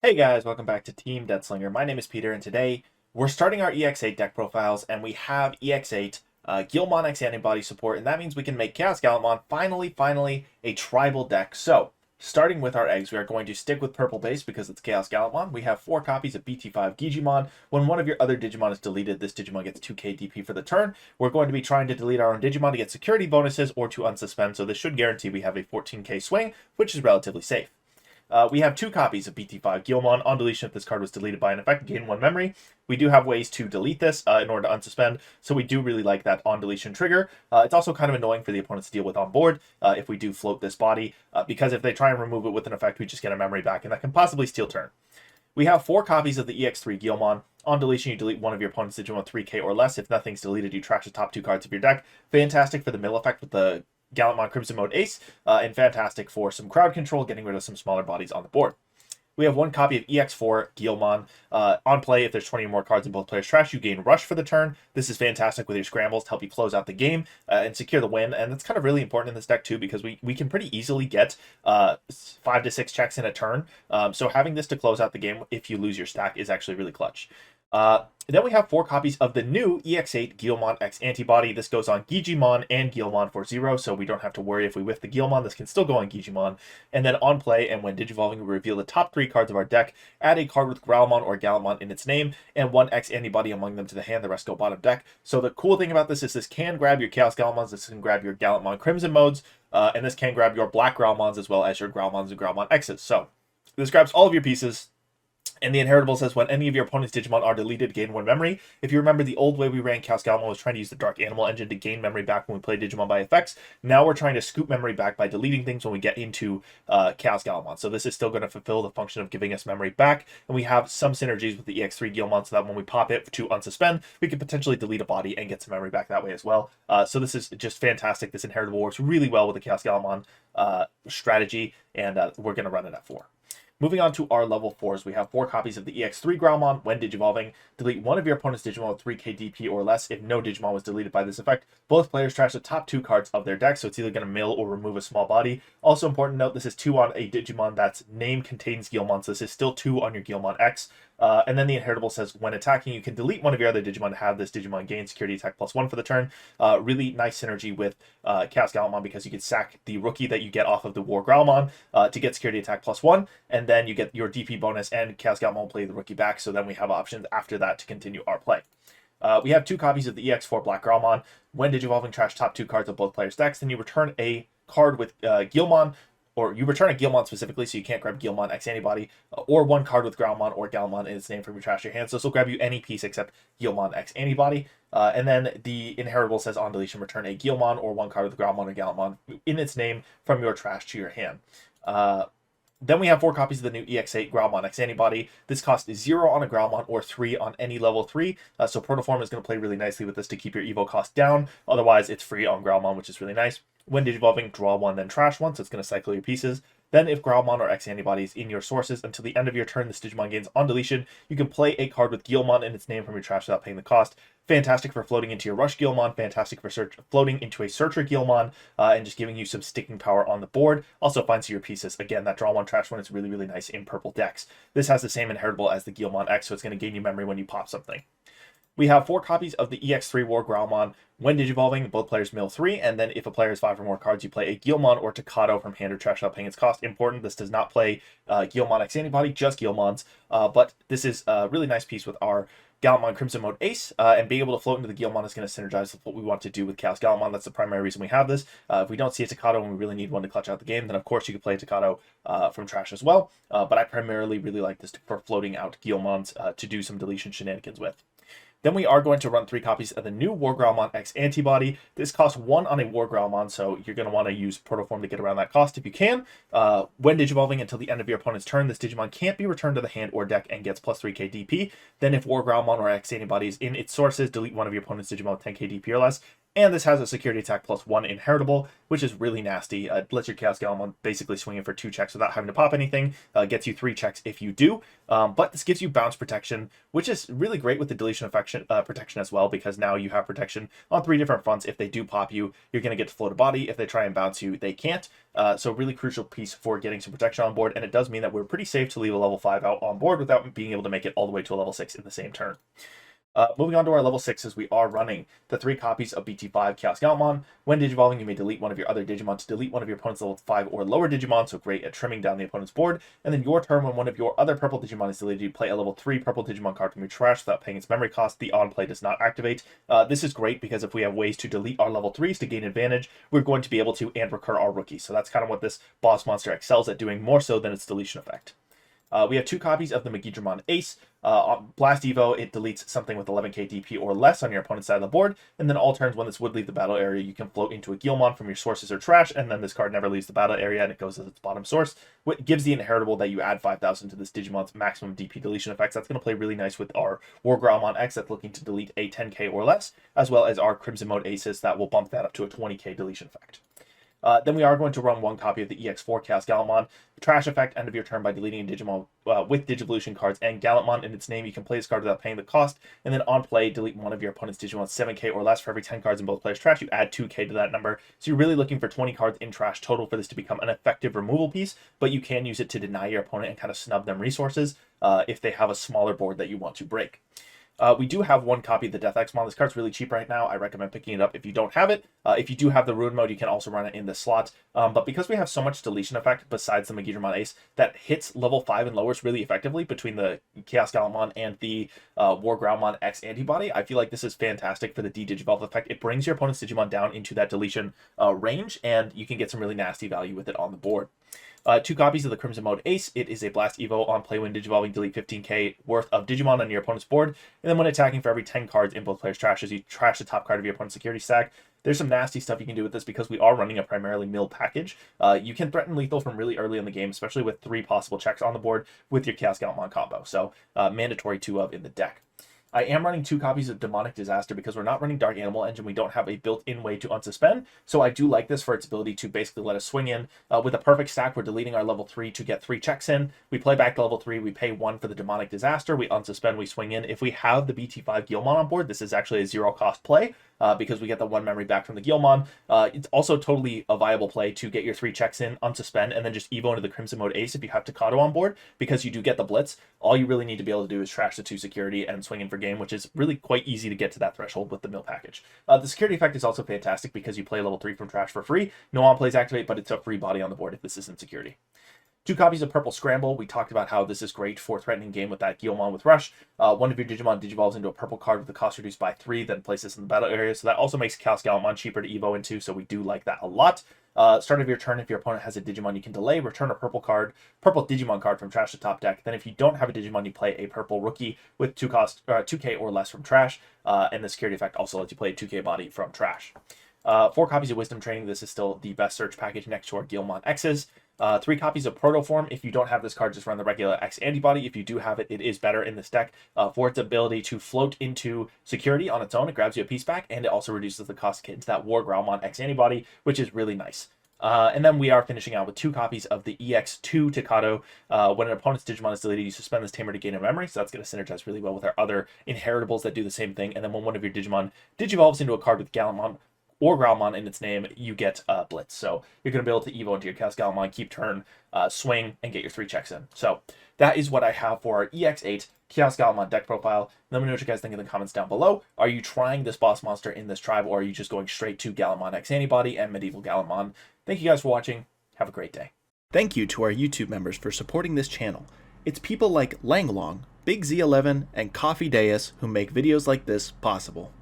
Hey guys, welcome back to Team Death Slinger. My name is Peter, and today we're starting our EX-08 deck profiles, and we have EX-08 Guilmon X-antibody support, and that means we can make ChaosGallantmon finally a tribal deck. So, starting with our eggs, we are going to stick with purple base because it's ChaosGallantmon. We have 4 copies of BT5 Gigimon. When one of your other Digimon is deleted, this Digimon gets 2k DP for the turn. We're going to be trying to delete our own Digimon to get security bonuses or to unsuspend, so this should guarantee we have a 14k swing, which is relatively safe. We have 2 copies of BT5 Guilmon. On deletion, if this card was deleted by an effect, gain 1 memory. We do have ways to delete this in order to unsuspend, so we do really like that on deletion trigger. It's also kind of annoying for the opponents to deal with on board if we do float this body, because if they try and remove it with an effect, we just get a memory back, and that can possibly steal turn. We have 4 copies of the EX3 Guilmon. On deletion, you delete one of your opponent's Digimon 3k or less. If nothing's deleted, you trash the top 2 cards of your deck. Fantastic for the mill effect with the Gallantmon Crimson Mode Ace, and fantastic for some crowd control, getting rid of some smaller bodies on the board. We have 1 copy of EX4 Guilmon. On play, if there's 20 or more cards in both players' trash, you gain Rush for the turn. This is fantastic with your scrambles to help you close out the game and secure the win, and that's kind of really important in this deck too, because we can pretty easily get 5 to 6 checks in a turn, so having this to close out the game if you lose your stack is actually really clutch. Then we have 4 copies of the new EX-08 Guilmon X-antibody. This goes on Gigimon and Guilmon for 0, so we don't have to worry if we whiff the Guilmon. This can still go on Gigimon. And then on play, and when digivolving, we reveal the top 3 cards of our deck, add a card with Growlmon or Gallantmon in its name, and 1 X-antibody among them to the hand. The rest go bottom deck. So the cool thing about this is this can grab your ChaosGallantmons, this can grab your Gallantmon Crimson modes, and this can grab your BlackGrowlmons as well as your Growlmons and Growlmon X's. So this grabs all of your pieces. And the inheritable says when any of your opponent's Digimon are deleted, gain 1 memory. If you remember, the old way we ran ChaosGallantmon was trying to use the Dark Animal engine to gain memory back when we play Digimon by effects. Now we're trying to scoop memory back by deleting things when we get into ChaosGallantmon. So this is still going to fulfill the function of giving us memory back. And we have some synergies with the EX3 Guilmon so that when we pop it to unsuspend, we can potentially delete a body and get some memory back that way as well. So this is just fantastic. This inheritable works really well with the ChaosGallantmon strategy, and we're going to run it at 4. Moving on to our level 4s, we have 4 copies of the EX3 Growlmon. When digivolving, delete one of your opponent's Digimon with 3k DP or less. If no Digimon was deleted by this effect, both players trash the top 2 cards of their deck, so it's either going to mill or remove a small body. Also important to note, this is 2 on a Digimon that's name contains Guilmon, so this is still 2 on your Guilmon X. And then the inheritable says when attacking, you can delete one of your other Digimon to have this Digimon gain security attack +1 for the turn. Really nice synergy with ChaosGallantmon, because you can sack the rookie that you get off of the WarGrowlmon to get security attack +1, and then you get your DP bonus, and ChaosGallantmon will play the rookie back, so then we have options after that to continue our play. We have 2 copies of the EX4 BlackGrowlmon. When digivolving, trash top 2 cards of both players' decks, then you return a card with Guilmon, or you return a Guilmon specifically, so you can't grab Guilmon X-antibody, or 1 card with Growlmon or Gallantmon in its name from your trash your hand. So this will grab you any piece except Guilmon X-antibody. And then the inheritable says on deletion, return a Guilmon or 1 card with Growlmon or Gallantmon in its name from your trash to your hand. Then we have 4 copies of the new EX-08 Growlmon X-antibody. This costs 0 on a Growlmon or 3 on any level 3. So Protoform is going to play really nicely with this to keep your Evo cost down. Otherwise, it's free on Growlmon, which is really nice. When digivolving, draw 1, then trash 1, so it's going to cycle your pieces. Then if Growlmon or X-antibody is in your sources until the end of your turn, this Digimon gains on deletion. You can play a card with Guilmon in its name from your trash without paying the cost. Fantastic for floating into your Rush Guilmon, fantastic for floating into a Searcher Guilmon, and just giving you some sticking power on the board. Also finds your pieces. Again, that draw 1, trash 1 is really, really nice in purple decks. This has the same inheritable as the Guilmon X, so it's going to gain you memory when you pop something. We have 4 copies of the EX3 WarGrowlmon. When digivolving, both players mill 3, and then if a player has 5 or more cards, you play a Guilmon or Takato from hand or trash without paying its cost. Important, this does not play Guilmon X-antibody, just Guilmons, but this is a really nice piece with our Gallantmon Crimson Mode Ace, and being able to float into the Guilmon is going to synergize with what we want to do with ChaosGallantmon. That's the primary reason we have this. If we don't see a Takato and we really need one to clutch out the game, then of course you could play a Takato from trash as well, but I primarily really like this for floating out Guilmons to do some deletion shenanigans with. Then we are going to run 3 copies of the new WarGrowlmon X-antibody. This costs 1 on a WarGrowlmon, so you're going to want to use Protoform to get around that cost if you can. When digivolving until the end of your opponent's turn, this Digimon can't be returned to the hand or deck and gets +3k DP. Then if WarGrowlmon or X-antibody is in its sources, delete one of your opponent's Digimon with 10k DP or less. And this has a security attack +1 inheritable, which is really nasty. It lets your ChaosGallantmon basically swing in for 2 checks without having to pop anything. Gets you 3 checks if you do. But this gives you bounce protection, which is really great with the deletion protection as well, because now you have protection on 3 different fronts. If they do pop you, you're going to get to float a body. If they try and bounce you, they can't. So really crucial piece for getting some protection on board. And it does mean that we're pretty safe to leave a level 5 out on board without being able to make it all the way to a level 6 in the same turn. Moving on to our level 6s, we are running the 3 copies of BT5 ChaosGallantmon. When digivolving, you may delete one of your other Digimon to delete one of your opponent's level 5 or lower Digimon, so great at trimming down the opponent's board. And then your turn, when one of your other purple Digimon is deleted, you play a level 3 purple Digimon card from your trash without paying its memory cost. The on-play does not activate. This is great because if we have ways to delete our level 3s to gain advantage, we're going to be able to and recur our rookies. So that's kind of what this boss monster excels at doing, more so than its deletion effect. We have 2 copies of the Gigimon Ace. On Blast Evo, it deletes something with 11k DP or less on your opponent's side of the board, and then all turns when this would leave the battle area, you can float into a Guilmon from your sources or trash, and then this card never leaves the battle area and it goes as its bottom source. What gives the inheritable that you add 5,000 to this Digimon's maximum DP deletion effects. That's going to play really nice with our WarGrowlmon X that's looking to delete a 10k or less, as well as our Crimson Mode Aces that will bump that up to a 20k deletion effect. Then we are going to run 1 copy of the EX4 ChaosGallantmon. Trash effect, end of your turn by deleting a Digimon with Digivolution cards and Gallantmon in its name. You can play this card without paying the cost. And then on play, delete one of your opponent's Digimon 7k or less. For every 10 cards in both players' trash, you add 2k to that number. So you're really looking for 20 cards in trash total for this to become an effective removal piece, but you can use it to deny your opponent and kind of snub them resources if they have a smaller board that you want to break. We do have 1 copy of the DeathXmon. This card's really cheap right now. I recommend picking it up if you don't have it. If you do have the Ruin mode, you can also run it in the slot. But because we have so much deletion effect besides the Gigimon Ace that hits level 5 and lowers really effectively between the ChaosGallantmon and the WarGrowlmon X-antibody, I feel like this is fantastic for the D-Digivolve effect. It brings your opponent's Digimon down into that deletion range, and you can get some really nasty value with it on the board. 2 copies of the Crimson Mode Ace. It is a Blast Evo. On play, when digivolving, delete 15k worth of Digimon on your opponent's board. And then when attacking, for every 10 cards in both players' trashes, you trash the top card of your opponent's security stack. There's some nasty stuff you can do with this because we are running a primarily mill package. You can threaten lethal from really early in the game, especially with 3 possible checks on the board with your ChaosGallantmon combo. So mandatory 2 of in the deck. I am running 2 copies of Demonic Disaster because we're not running Dark Animal Engine. We don't have a built-in way to unsuspend. So I do like this for its ability to basically let us swing in. With a perfect stack, we're deleting our level 3 to get 3 checks in. We play back to level 3. We pay 1 for the Demonic Disaster. We unsuspend. We swing in. If we have the BT5 Guilmon on board, this is actually a 0-cost play. Because we get the 1 memory back from the Guilmon. It's also totally a viable play to get your 3 checks in, unsuspend, and then just Evo into the Crimson Mode Ace if you have Takato on board, because you do get the Blitz. All you really need to be able to do is trash the 2 security and swing in for game, which is really quite easy to get to that threshold with the mill package. The security effect is also fantastic because you play level 3 from trash for free. No on-plays activate, but it's a free body on the board if this isn't security. 2 copies of Purple Scramble. We talked about how this is great for threatening game with that Guilmon with Rush. One of your Digimon digivolves into a purple card with the cost reduced by 3, then places in the battle area. So that also makes ChaosGallantmon cheaper to Evo into, so we do like that a lot. Start of your turn, if your opponent has a Digimon you can delay, return a purple Digimon card from trash to top deck. Then if you don't have a Digimon, you play a purple rookie with 2k or less from trash. And the security effect also lets you play a 2k body from trash. 4 copies of Wisdom Training. This is still the best search package next to our Guilmon X's. 3 copies of Proto Form. If you don't have this card, just run the regular X-antibody. If you do have it, it is better in this deck for its ability to float into security on its own. It grabs you a piece back, and it also reduces the cost to get into that WarGrowlmon X-antibody, which is really nice. And then we are finishing out with 2 copies of the EX2 Takato. When an opponent's Digimon is deleted, you suspend this tamer to gain a memory, so that's going to synergize really well with our other inheritables that do the same thing. And then when one of your Digimon digivolves into a card with Gallantmon or Growlmon in its name, you get Blitz. So you're going to be able to Evo into your ChaosGallantmon, keep turn, swing, and get your 3 checks in. So that is what I have for our EX-08 ChaosGallantmon deck profile. Let me know what you guys think in the comments down below. Are you trying this boss monster in this tribe, or are you just going straight to Gallantmon X-antibody and Medieval Gallantmon? Thank you guys for watching. Have a great day. Thank you to our YouTube members for supporting this channel. It's people like Langlong, Big Z11, and Coffee Deus who make videos like this possible.